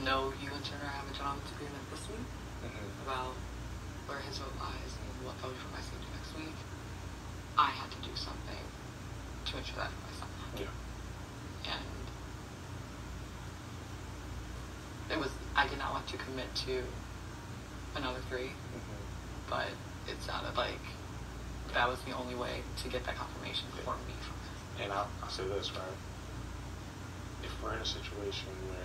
know you and Turner have a gentleman's agreement this week about where his vote lies and what vote for my safety next week. I had to do something to ensure that for myself. Yeah. And it was, I did not want to commit to another 3, but it sounded like that was the only way to get that confirmation for me. And I'll say this, right? If we're in a situation where,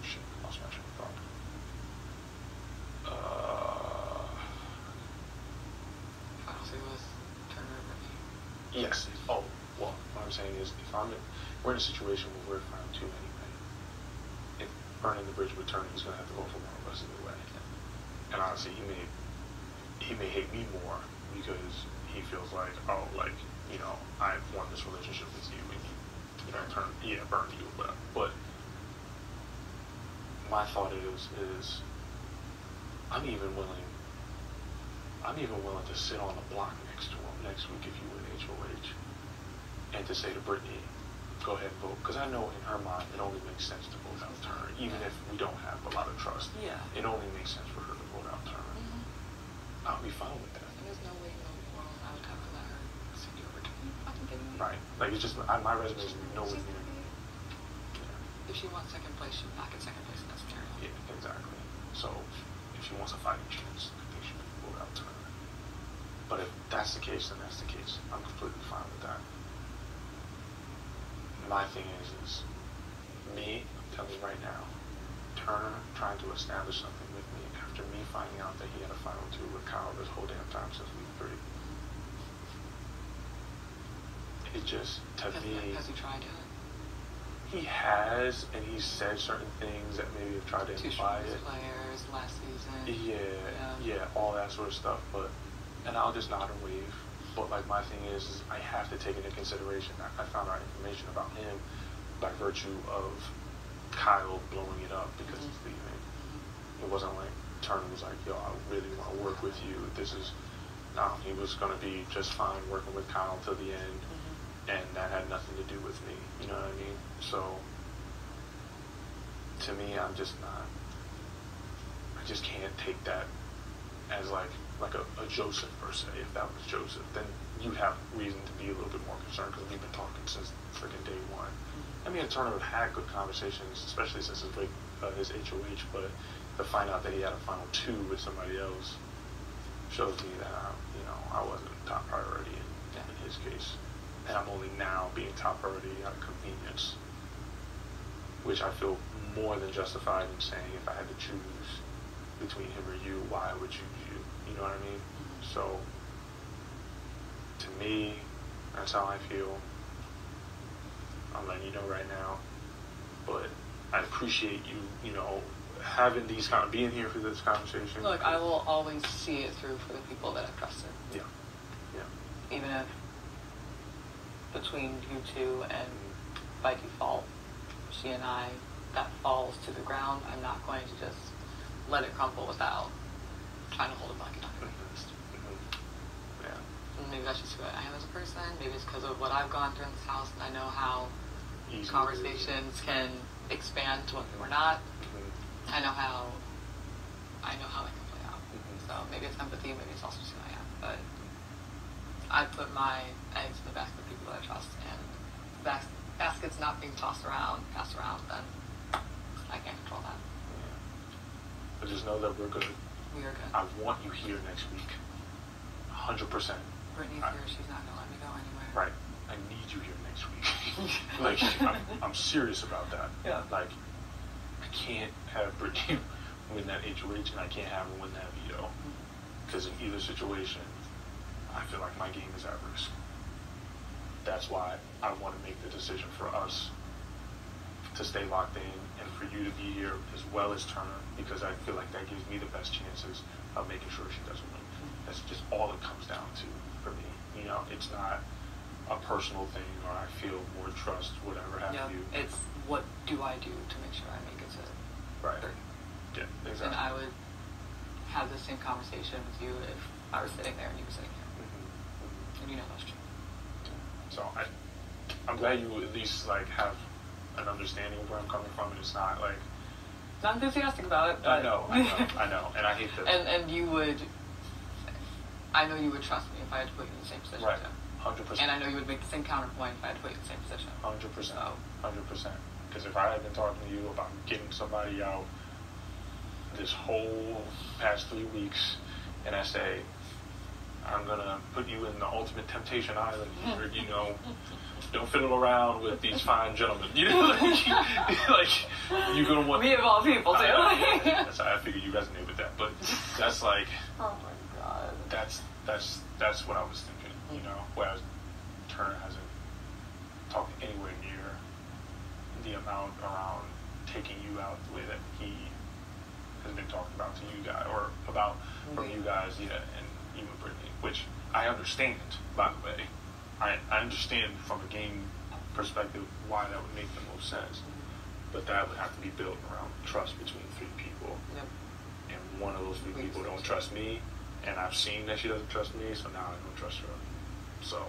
shit, I lost my train of thought. Final say was Turner and Brittany. Yes. Oh, well, what I'm saying is, we're in a situation where we're final 2 anyway. If burning the bridge with Turner, he's gonna have to go for one of us either way. And honestly, he may hate me more because he feels like, oh, like, you know, I formed this relationship with you and you know, burn you, whatever. But my thought is I'm even willing to sit on the block next to him next week if you win HOH and to say to Brittany, go ahead and vote. Because I know in her mind it only makes sense to vote out Turner, even if we don't have a lot of trust. Yeah. It only makes sense for her to vote out Turner. I'll be fine with that. There's no way in the world I would have to let her send you over to me. Fucking kidding me? Right. Like, it's just, my resume is nowhere near. If she wants second place, she'll not get second place in that scenario. Yeah, exactly. So, if she wants a fighting chance, I think she should vote out Turner. But if that's the case, then that's the case. I'm completely fine with that. My thing is me, I'm telling you right now, Turner trying to establish something with me after me finding out that he had a final 2 with Kyle this whole damn time since week 3. It just, to me... Has he tried it? He has, and he's said certain things that maybe have tried to imply it. Players last season. Yeah, all that sort of stuff. But, and I'll just nod and wave. But like my thing is I have to take into consideration that I found out information about him by virtue of Kyle blowing it up because he's leaving. It wasn't like Turner was like, yo, I really want to work with you. He was gonna be just fine working with Kyle till the end. And that had nothing to do with me, you know what I mean? So, to me, I just can't take that as like a Joseph per se. If that was Joseph, then you'd have reason to be a little bit more concerned because we've been talking since freaking day 1. I mean, Turner had good conversations, especially since his HOH, but to find out that he had a final 2 with somebody else shows me that, I wasn't top priority in his case. And I'm only now being top priority out of convenience, which I feel more than justified in saying if I had to choose between him or you, why I would choose you. You know what I mean? So, to me, that's how I feel. I'm letting you know right now. But I appreciate you, having these being here for this conversation. Look, I will always see it through for the people that I've trusted. Yeah. Even if between you two and by default, she and I, that falls to the ground, I'm not going to just let it crumble without trying to hold a bucket on it first. Yeah. And maybe that's just who I am as a person. Maybe it's because of what I've gone through in this house, and I know how Easy conversations can expand to what they were not. I know how that can play out. So maybe it's empathy, maybe it's also just who I am. But I put my eggs in the basket of people that I trust, and baskets not being passed around, then I can't control that. Yeah. But just know that we're good. We are good. I want you here next week. 100%. Brittany's here, she's not gonna let me go anywhere. Right. I need you here next week. Like, I'm serious about that. Yeah. Like, I can't have Brittany win that HOH, and I can't have her win that veto. Because in either situation, I feel like my game is at risk. That's why I want to make the decision for us to stay locked in and for you to be here as well as Turner, because I feel like that gives me the best chances of making sure she doesn't win. That's just all it comes down to for me. It's not a personal thing or I feel more trust, whatever have you. It's what do I do to make sure I make it to 30. Yeah, exactly. And I would have the same conversation with you if I were sitting there and you were sitting here. And that's true. So I'm I'm glad you at least like have an understanding of where I'm coming from, and it's not like not enthusiastic about it. But I know, and I hate that. And you would, I know you would trust me if I had to put you in the same position. Right, too. 100%. And I know you would make the same counterpoint if I had to put you in the same position. 100%. 100%. Because if I had been talking to you about getting somebody out this whole past 3 weeks, and I say, I'm gonna put you in the ultimate temptation island here, you know, don't fiddle around with these fine gentlemen, you know, like you're gonna want me of all people too. I figured you resonate with that, but that's like, oh my god, that's what I was thinking, you know. Whereas Turner hasn't talked anywhere near the amount around taking you out the way that he has been talked about to you guys, or about from you guys, yeah, and even Brittany, which I understand, by the way. I understand from a game perspective why that would make the most sense. But that would have to be built around trust between 3 people. Yep. And one of those 3 people don't trust me, and I've seen that she doesn't trust me, so now I don't trust her. So